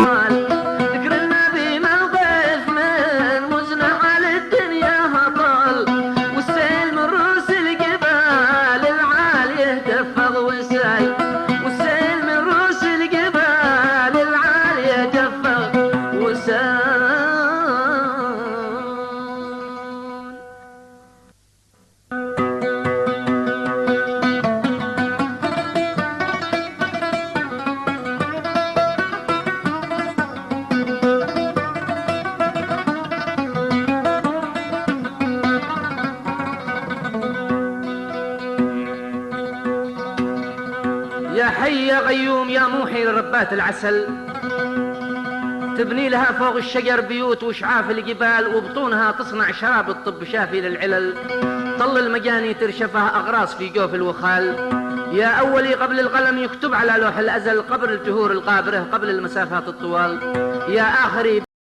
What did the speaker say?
الطوال. ذكر النبي من ضيف من مزنع على الدنيا هطل، والسيل من رؤوس الجبال العالية دفغ وساي، والسيل من رؤوس الجبال العالية دفغ وساي. يا حي يا غيوم يا موحي لربات العسل، تبني لها فوق الشجر بيوت وشعاف الجبال، وبطونها تصنع شراب الطب شافي للعلل. طل المجاني ترشفها أغراس في جوف الوخال. يا أولي قبل القلم يكتب على لوح الأزل، قبل الجهور القابرة قبل المسافات الطوال. يا آخري